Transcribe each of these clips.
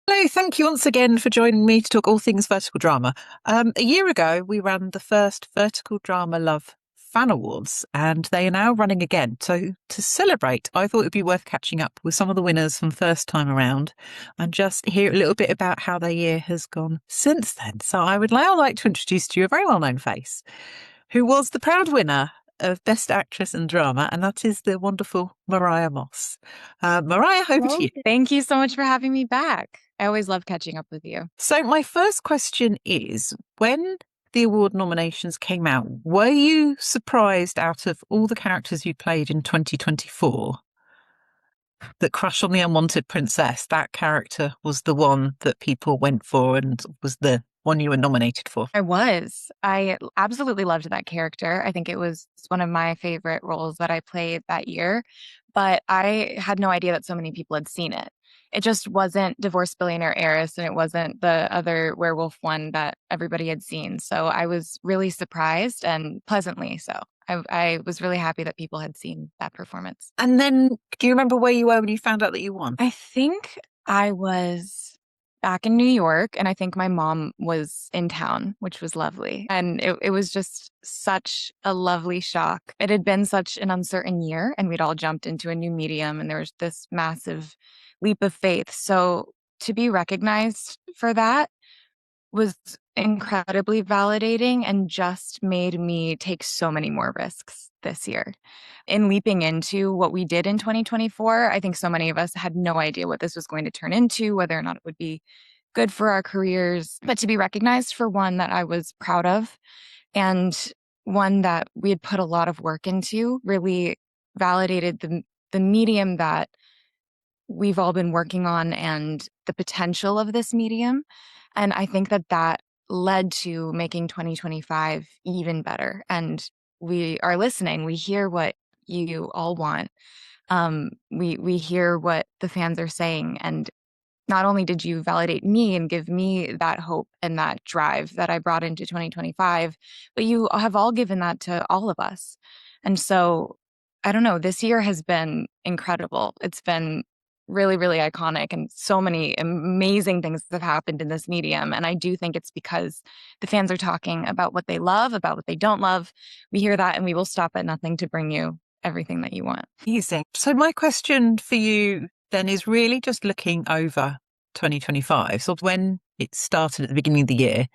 Hello, thank you once again for joining me to talk all things vertical drama. A year ago, we ran the first Vertical Drama Love Fan Awards, and they are now running again. So, to celebrate, I thought it would be worth catching up with some of the winners from first time around and just hear a little bit about how their year has gone since then. So, I would now like to introduce to you a very well known face who was the proud winner of Best Actress in Drama, and that is the wonderful Mariah Moss. Mariah, over to Well, you. thank you so much for having me back. I always love catching up with you. So, my first question is when the award nominations came out, were you surprised out of all the characters you played in 2024 that Crush on the Unwanted Princess, that character was the one that people went for and was the one you were nominated for? I absolutely loved that character. I think it was one of my favorite roles that I played that year, but I had no idea that so many people had seen it. It just wasn't Divorced Billionaire Heiress, and it wasn't the other werewolf one that everybody had seen. So I was really surprised and pleasantly so. I was really happy that people had seen that performance. And then, do you remember where you were when you found out that you won? I think I was back in New York, and I think my mom was in town, which was lovely. And it was just such a lovely shock. It had been such an uncertain year, and we'd all jumped into a new medium, and there was this massive leap of faith. So to be recognized for that was incredibly validating and just made me take so many more risks this year. In leaping into what we did in 2024, I think so many of us had no idea what this was going to turn into, whether or not it would be good for our careers. But to be recognized for one that I was proud of and one that we had put a lot of work into really validated the medium that we've all been working on and the potential of this medium. And I think that that led to making 2025 even better. And we are listening. We hear what you all want. We hear what the fans are saying. And not only did you validate me and give me that hope and that drive that I brought into 2025, but you have all given that to all of us. And so I don't know, this year has been incredible. It's been really, really iconic, and so many amazing things have happened in this medium. And I do think it's because the fans are talking about what they love, about what they don't love. We hear that, and we will stop at nothing to bring you everything that you want. Amazing. So, my question for you then is really just looking over 2025. So, when it started at the beginning of the year,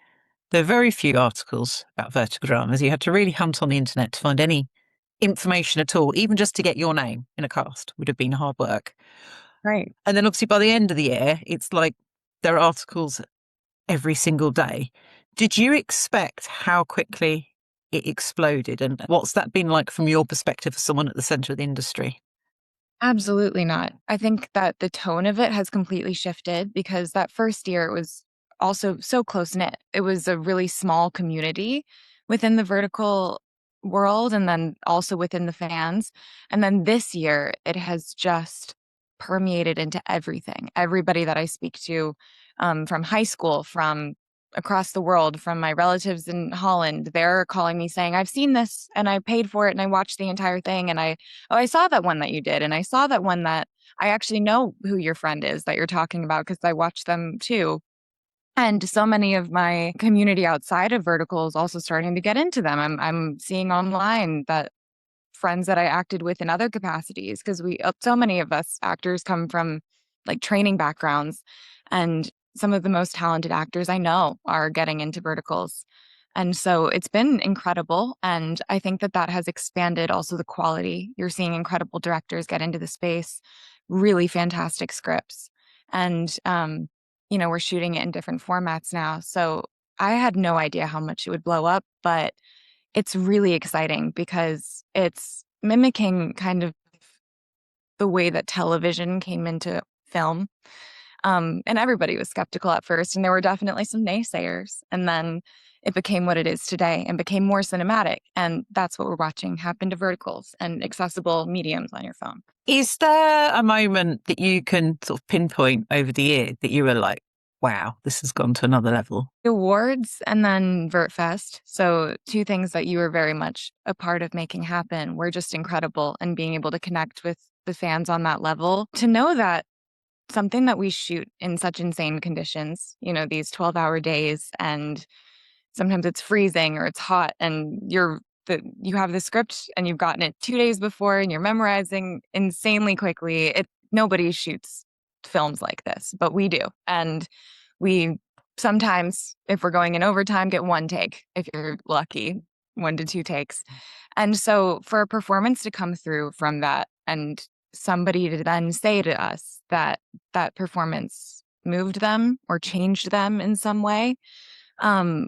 there are very few articles about vertical dramas. You had to really hunt on the internet to find any information at all, even just to get your name in a cast would have been hard work. Right. And then, obviously, by the end of the year, it's like there are articles every single day. Did you expect how quickly it exploded? And what's that been like from your perspective as someone at the center of the industry? Absolutely not. I think that the tone of it has completely shifted because that first year it was also so close knit. It was a really small community within the vertical world and then also within the fans. And then this year it has just permeated into everything. Everybody that I speak to from high school, from across the world, from my relatives in Holland, they're calling me saying, I've seen this and I paid for it and I watched the entire thing. And oh, I saw that one that you did. And I saw that one that I actually know who your friend is that you're talking about because I watched them too. And so many of my community outside of Vertical is also starting to get into them. I'm seeing online that friends that I acted with in other capacities, because so many of us actors come from like training backgrounds, and some of the most talented actors I know are getting into verticals. And so it's been incredible. And I think that that has expanded also the quality. You're seeing incredible directors get into the space, really fantastic scripts. And, we're shooting it in different formats now. So I had no idea how much it would blow up, but it's really exciting because it's mimicking kind of the way that television came into film. And everybody was skeptical at first, and there were definitely some naysayers. And then it became what it is today and became more cinematic. And that's what we're watching happen to verticals and accessible mediums on your phone. Is there a moment that you can sort of pinpoint over the year that you were like, wow, this has gone to another level? Awards and then VertFest. So, two things that you were very much a part of making happen were just incredible, and being able to connect with the fans on that level. To know that something that we shoot in such insane conditions, you know, these 12-hour days, and sometimes it's freezing or it's hot, and you have the script and you've gotten it 2 days before and you're memorizing insanely quickly. Nobody shoots films like this, but we do. And we sometimes, if we're going in overtime, get one take, if you're lucky, 1 to 2 takes. And so for a performance to come through from that, and somebody to then say to us that that performance moved them or changed them in some way,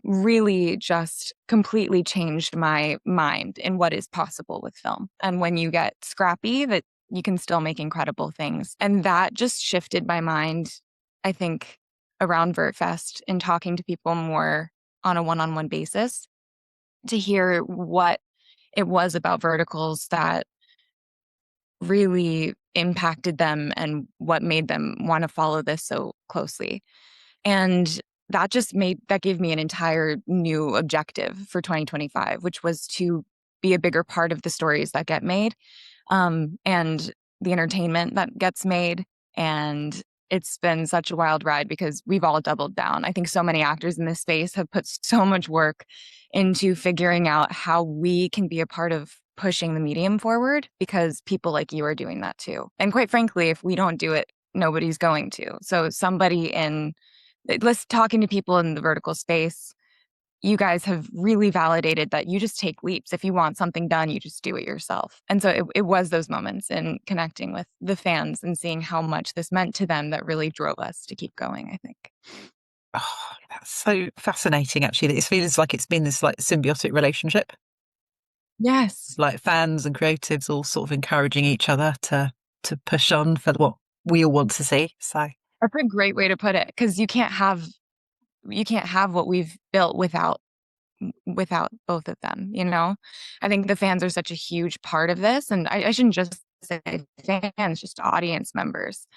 really just completely changed my mind in what is possible with film. And when you get scrappy, that you can still make incredible things. And that just shifted my mind, I think, around VertFest and talking to people more on a one-on-one basis to hear what it was about verticals that really impacted them and what made them want to follow this so closely. And that gave me an entire new objective for 2025, which was to be a bigger part of the stories that get made, and the entertainment that gets made. And it's been such a wild ride because we've all doubled down. I think so many actors in this space have put so much work into figuring out how we can be a part of pushing the medium forward, because people like you are doing that too. And quite frankly, if we don't do it, nobody's going to. So somebody in let's talking to people in the vertical space, you guys have really validated that you just take leaps. If you want something done, you just do it yourself. And so it was those moments in connecting with the fans and seeing how much this meant to them that really drove us to keep going, I think. Oh, that's so fascinating, actually. It feels like it's been this like symbiotic relationship, Yes. like fans and creatives all sort of encouraging each other to push on for what we all want to see. So That's a great way to put it, because you can't have what we've built without both of them, you know? I think the fans are such a huge part of this, and I shouldn't just say fans, just audience members,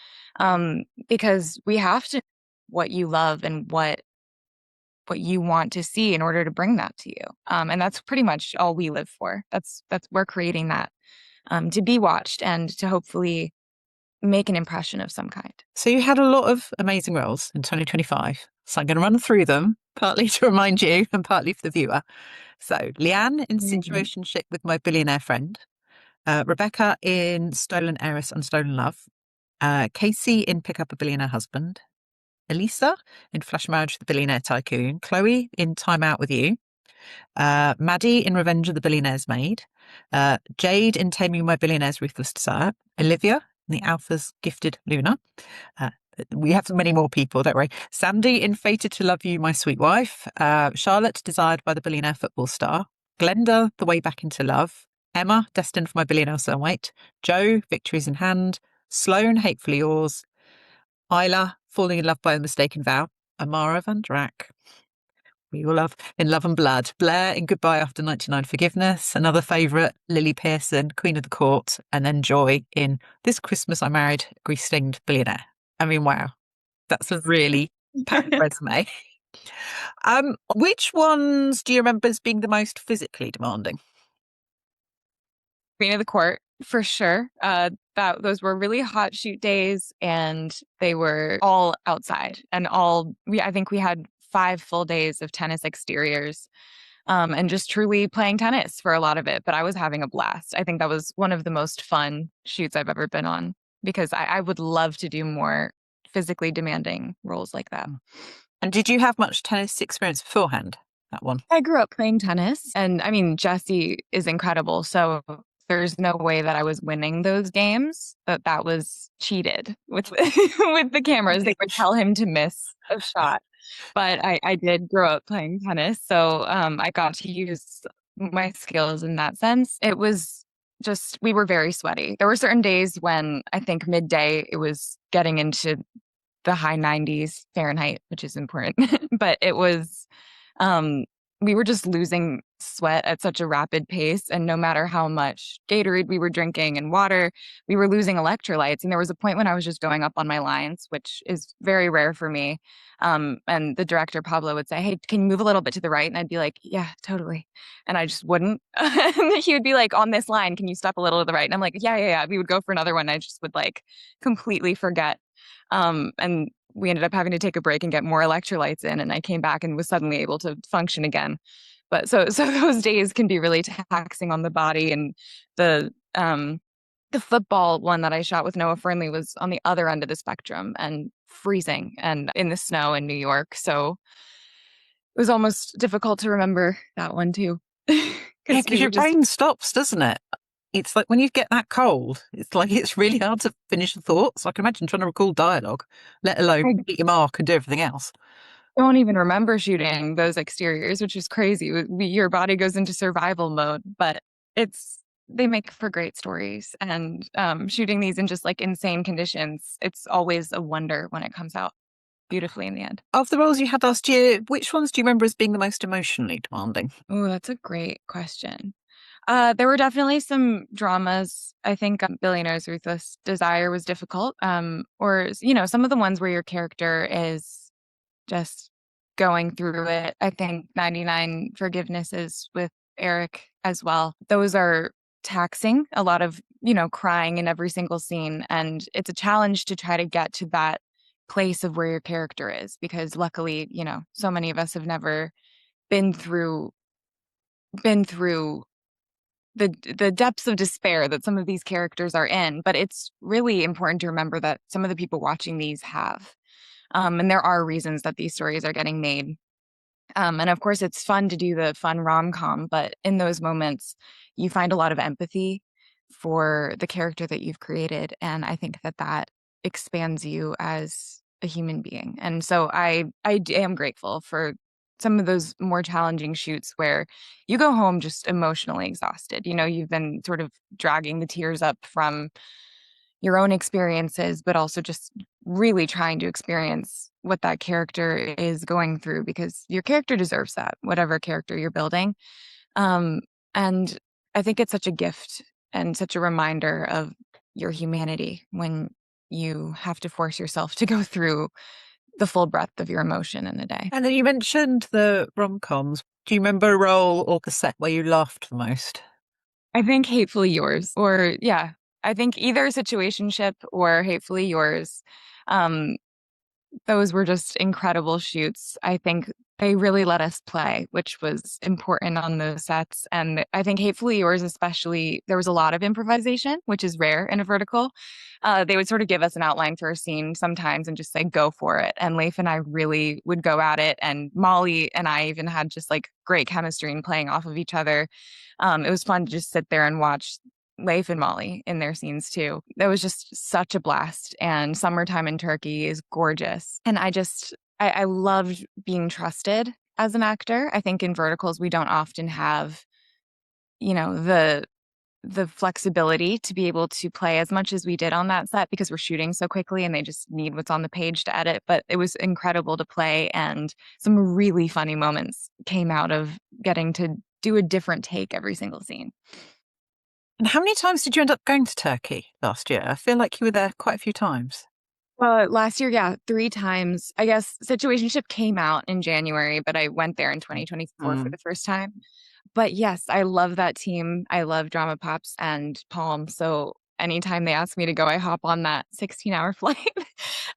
because we have to what you love and what you want to see in order to bring that to you, and that's pretty much all we live for. That's we're creating that, to be watched and to hopefully make an impression of some kind. So you had a lot of amazing roles in 2025. So I'm going to run through them, partly to remind you and partly for the viewer. So Leanne in Mhm. Situationship with My Billionaire Friend, Rebecca in Stolen Heiress and Stolen Love, Casey in Pick Up a Billionaire Husband, Elisa in Flash Marriage with the Billionaire Tycoon, Chloe in Time Out with You, Maddie in Revenge of the Billionaire's Maid, Jade in Taming My Billionaire's Ruthless Desire, Olivia in The Alpha's Gifted Luna. Uh, we have many more people, don't worry. Sandy in Fated to Love You, My Sweet Wife, Charlotte, Desired by the Billionaire Football Star, Glenda, The Way Back into Love, Emma, Destined for My Billionaire Soulmate, Joe, Victories in Hand, Sloane, Hatefully Yours, Isla, Falling in Love by a Mistaken Vow, Amara Van Drack, we all love In Love and Blood, Blair in Goodbye After 99 Forgiveness, another favourite, Lily Pearson, Queen of the Court, and then Joy in This Christmas I Married a Grease-Stained Billionaire. I mean, wow, that's a really packed resume. Which ones do you remember as being the most physically demanding? Queen of the Court, for sure. Those were really hot shoot days, and they were all outside, and I think we had 5 full days of tennis exteriors, and just truly playing tennis for a lot of it. But I was having a blast. I think that was one of the most fun shoots I've ever been on, because I would love to do more physically demanding roles like that. And did you have much tennis experience beforehand, that one? I grew up playing tennis, and I mean, Jesse is incredible. So there's no way that I was winning those games. That was cheated with with the cameras. They would tell him to miss a shot, but I did grow up playing tennis, so I got to use my skills in that sense. It was just we were very sweaty. There were certain days when I think midday it was getting into the high 90s Fahrenheit, which is important, but it was um we were just losing sweat at such a rapid pace. And no matter how much Gatorade we were drinking and water, we were losing electrolytes. And there was a point when I was just going up on my lines, which is very rare for me. And the director, Pablo, would say, "Hey, can you move a little bit to the right?" And I'd be like, "Yeah, totally." And I just wouldn't. And he would be like, "On this line, can you step a little to the right?" And I'm like, "Yeah, yeah, yeah." We would go for another one. I just would like completely forget. And we ended up having to take a break and get more electrolytes in. And I came back and was suddenly able to function again. But so those days can be really taxing on the body. And the football one that I shot with Noah Fernley was on the other end of the spectrum and freezing and in the snow in New York. So it was almost difficult to remember that one too. Yeah, Because because we your would just brain stops, doesn't it? It's like when you get that cold, it's like it's really hard to finish the thoughts. I can imagine trying to recall dialogue, let alone I hit your mark and do everything else. don't even remember shooting those exteriors, which is crazy. Your body goes into survival mode, but it's they make for great stories. And shooting these in just like insane conditions, it's always a wonder when it comes out beautifully in the end. Of the roles you had last year, which ones do you remember as being the most emotionally demanding? Oh, that's a great question. There were definitely some dramas. I think Billionaire's Ruthless Desire was difficult. Or, some of the ones where your character is just going through it. I think 99 Forgivenesses with Eric as well. Those are taxing, a lot of, crying in every single scene. And it's a challenge to try to get to that place of where your character is, because luckily, so many of us have never been through been through the depths of despair that some of these characters are in. But it's really important to remember that some of the people watching these have. And there are reasons that these stories are getting made. And of course, it's fun to do the fun rom com, but in those moments, you find a lot of empathy for the character that you've created. And I think that that expands you as a human being. And so I am grateful for some of those more challenging shoots where you go home just emotionally exhausted. You've been sort of dragging the tears up from your own experiences, but also just really trying to experience what that character is going through, because your character deserves that, whatever character you're building. Um, and I think it's such a gift and such a reminder of your humanity when you have to force yourself to go through the full breadth of your emotion in a day. And then you mentioned the rom-coms. Do you remember a role or cassette where you laughed the most? I think Hatefully Yours, or yeah, I think either Situationship or Hatefully Yours. Um, Those were just incredible shoots. I think they really let us play, which was important on those sets. And I think Hatefully Yours, especially, there was a lot of improvisation, which is rare in a vertical. They would sort of give us an outline for a scene sometimes and just say, go for it. And Leif and I really would go at it. And Molly and I even had just like great chemistry and playing off of each other. It was fun to just sit there and watch Leif and Molly in their scenes too. That was just such a blast. And Summertime in Turkey is gorgeous. And I loved being trusted as an actor. I think in verticals we don't often have, the flexibility to be able to play as much as we did on that set, because we're shooting so quickly and they just need what's on the page to edit. But it was incredible to play, and some really funny moments came out of getting to do a different take every single scene. And how many times did you end up going to Turkey last year? I feel like you were there quite a few times. Last year, yeah, 3 times. I guess Situationship came out in January, but I went there in 2024 for Mm. the first time. But yes, I love that team. I love Drama Pops and Palm. So anytime they ask me to go, I hop on that 16-hour flight.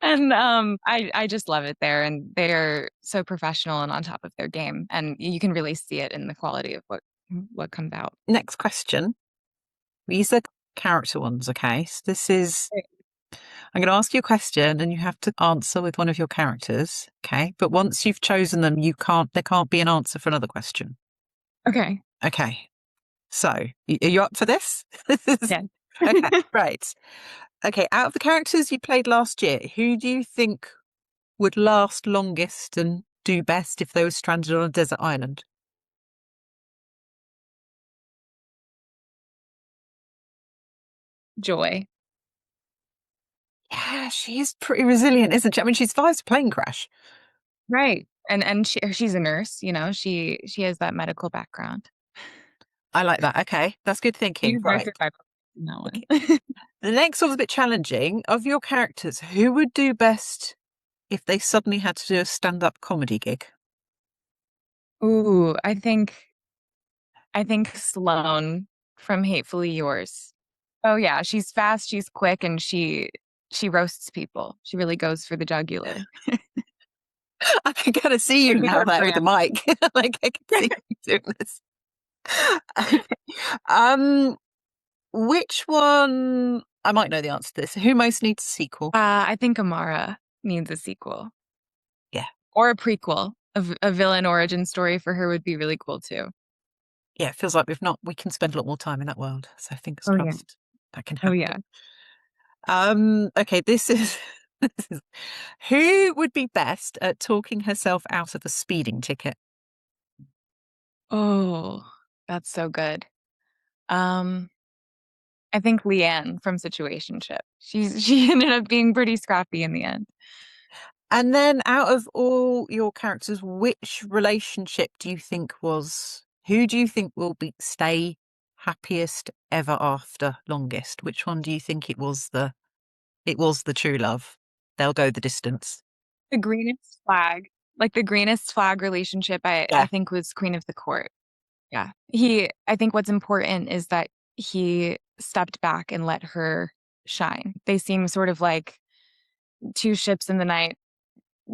And I just love it there. And they're so professional and on top of their game. And you can really see it in the quality of what comes out. Next question. These are character ones, okay? So this is, I'm going to ask you a question and you have to answer with one of your characters, okay? But once you've chosen them, there can't be an answer for another question. Okay. Okay. So, are you up for this? Yeah. Okay, right. Okay, out of the characters you played last year, who do you think would last longest and do best if they were stranded on a desert island? Joy. Yeah, she is pretty resilient, isn't she? I mean, she survived a plane crash. Right. And she's a nurse, you know, she has that medical background. I like that. Okay, that's good thinking. She's very Right. survivable in that Okay. one. The next one's a bit challenging. Of your characters, who would do best if they suddenly had to do a stand-up comedy gig? Ooh, I think Sloane from Hatefully Yours. Oh yeah, she's fast, she's quick, and she roasts people. She really goes for the jugular. I can kind of see you Would be now her there with the brand. mic. Like I can see you doing this. Okay. Um, which one? I might know the answer to this. Who most needs a sequel? I think Amara needs a sequel Yeah, or a prequel. A villain origin story for her would be really cool too. yeah. It feels like we've not. We can spend a lot more time in that world. So fingers Oh yeah. crossed that can Oh yeah. happen. Okay. This is. This is who would be best at talking herself out of a speeding ticket? Oh, that's so good. Um, I think Leanne from Situationship. She ended up being pretty scrappy in the end. And then, out of all your characters, which relationship do you think was? Who do you think will be stay happiest ever after longest? Which one do you think it was the? It was the true love. They'll go the distance. The greenest flag, like the greenest flag relationship, I Yeah, think was Queen of the Court. Yeah. I think what's important is that he stepped back and let her shine. They seem sort of like two ships in the night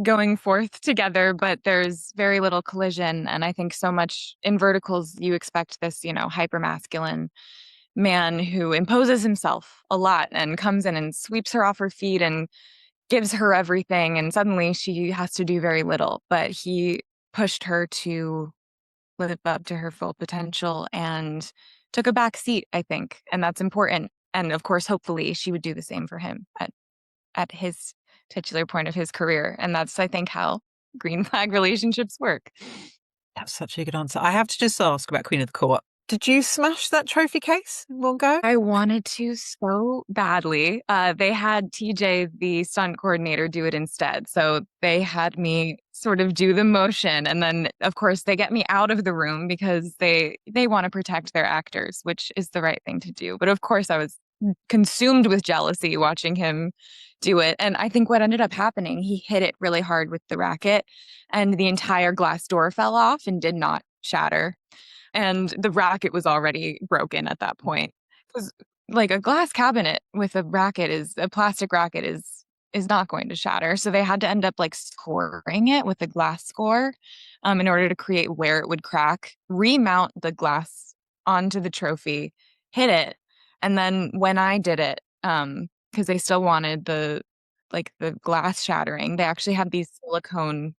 going forth together, but there's very little collision. And I think so much in verticals, you expect this, you know, hyper masculine man who imposes himself a lot and comes in and sweeps her off her feet and gives her everything. And suddenly she has to do very little. But he pushed her to live up to her full potential and took a back seat, I think. And that's important. And of course, hopefully she would do the same for him at his titular point of his career. And that's, I think, how green flag relationships work. that's such a good answer. I have to just ask about Queen of the Court. Did you smash that trophy case in one go? I wanted to so badly. They had TJ, the stunt coordinator, do it instead. So they had me sort of do the motion. And then, of course, they get me out of the room because they want to protect their actors, which is the right thing to do. But of course, I was consumed with jealousy watching him do it. And I think what ended up happening, he hit it really hard with the racket, and the entire glass door fell off and did not shatter, and the racket was already broken at that point. Because like a glass cabinet with a plastic racket is not going to shatter. So they had to end up like scoring it with a glass score, in order to create where it would crack, remount the glass onto the trophy, hit it, and then when I did it, because they still wanted the glass shattering, they actually had these silicone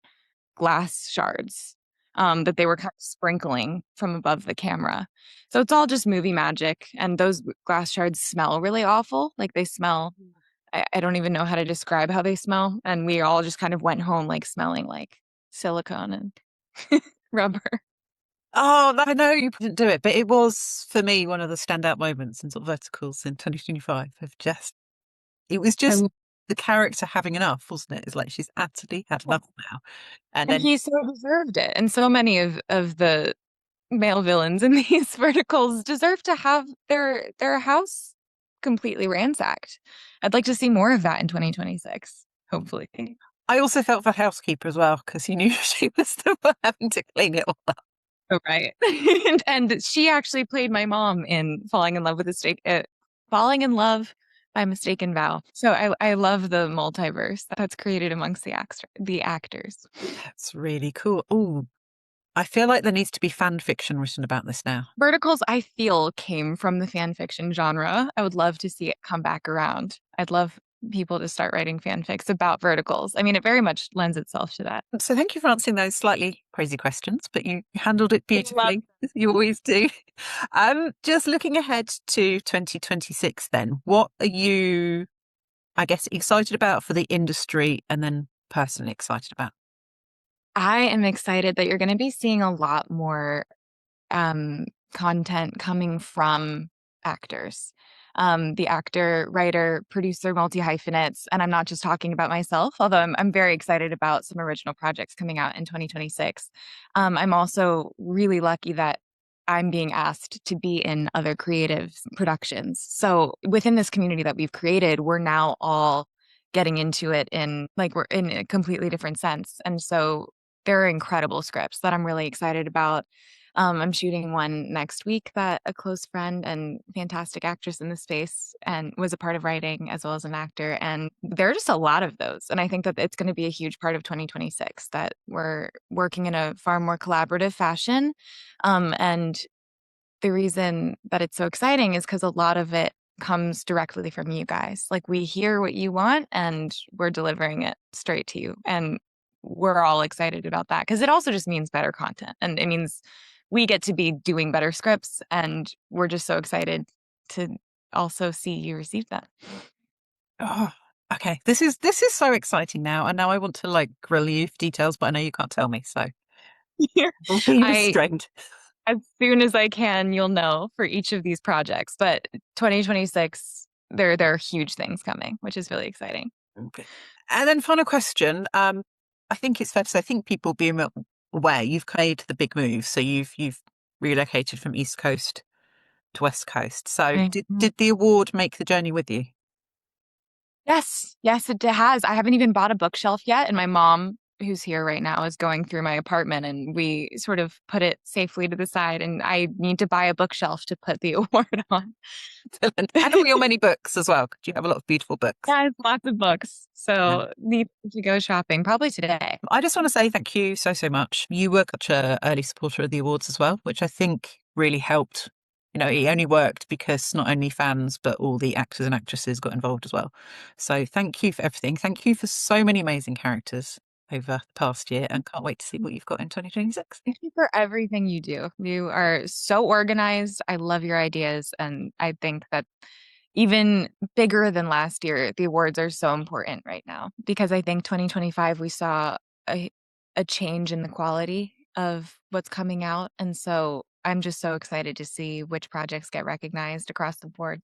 glass shards, that they were kind of sprinkling from above the camera. So it's all just movie magic. And those glass shards smell really awful. Like they smell, I don't even know how to describe how they smell. And we all just kind of went home like smelling like silicone and rubber. Oh, I know you didn't do it, but it was for me one of the standout moments in sort of verticals in 2025 of just it was just And, the character having enough, wasn't it? It's like she's absolutely had enough now. And and then he so deserved it. And so many of the male villains in these verticals deserve to have their house completely ransacked. I'd like to see more of that in 2026, hopefully. I also felt for housekeeper as well because you knew she was the one having to clean it all up. Oh, right. And she actually played my mom in Falling in Love by Mistaken Vow. So I love the multiverse that's created amongst the actors. That's really cool. Oh, I feel like there needs to be fan fiction written about this now. Verticals, I feel, came from the fan fiction genre. I would love to see it come back around. I'd love people to start writing fanfics about verticals. I mean, it very much lends itself to that. So thank you for answering those slightly crazy questions, but you handled it I love beautifully. You always do. Just looking ahead to 2026 then, what are you, I guess, excited about for the industry and then personally excited about? I am excited that you're going to be seeing a lot more content coming from actors. the actor, writer, producer, multi-hyphenates. And I'm not just talking about myself, although I'm very excited about some original projects coming out in 2026. I'm also really lucky that I'm being asked to be in other creative productions. So within this community that we've created, we're now all getting into it in like we're in a completely different sense. And so there are incredible scripts that I'm really excited about. I'm shooting one next week that a close friend and fantastic actress in the space and was a part of writing as well as an actor. And there are just a lot of those. And I think that it's going to be a huge part of 2026 that we're working in a far more collaborative fashion. And the reason that it's so exciting is because a lot of it comes directly from you guys. Like we hear what you want and we're delivering it straight to you. And we're all excited about that because it also just means better content. And it means we get to be doing better scripts and we're just so excited to also see you receive them. Oh, okay. This is so exciting now. And now I want to like grill you for details, but I know you can't tell me, so I'll be I restrained. as soon as I can, you'll know for each of these projects. But 2026, there are huge things coming, which is really exciting. Okay. And then final question. I think it's fair to say, I think people being aware you've made the big move. So you've relocated from East Coast to West Coast. So Mhm. did the award make the journey with you? Yes, yes, it has. I haven't even bought a bookshelf yet, and my mom, who's here right now, is going through my apartment, and we sort of put it safely to the side. And I need to buy a bookshelf to put the award on. And all your many books as well. 'Cause you have a lot of beautiful books. Yes, lots of books. Yeah. So need to go shopping probably today. I just want to say thank you so, so much. You were such a early supporter of the awards as well, which I think really helped. You know, it only worked because not only fans, but all the actors and actresses got involved as well. So thank you for everything. Thank you for so many amazing characters over the past year and can't wait to see what you've got in 2026. Thank you for everything you do. You are so organized. I love your ideas. And I think that even bigger than last year, the awards are so important right now because I think 2025 we saw a, a change in the quality of what's coming out. And so I'm just so excited to see which projects get recognized across the board.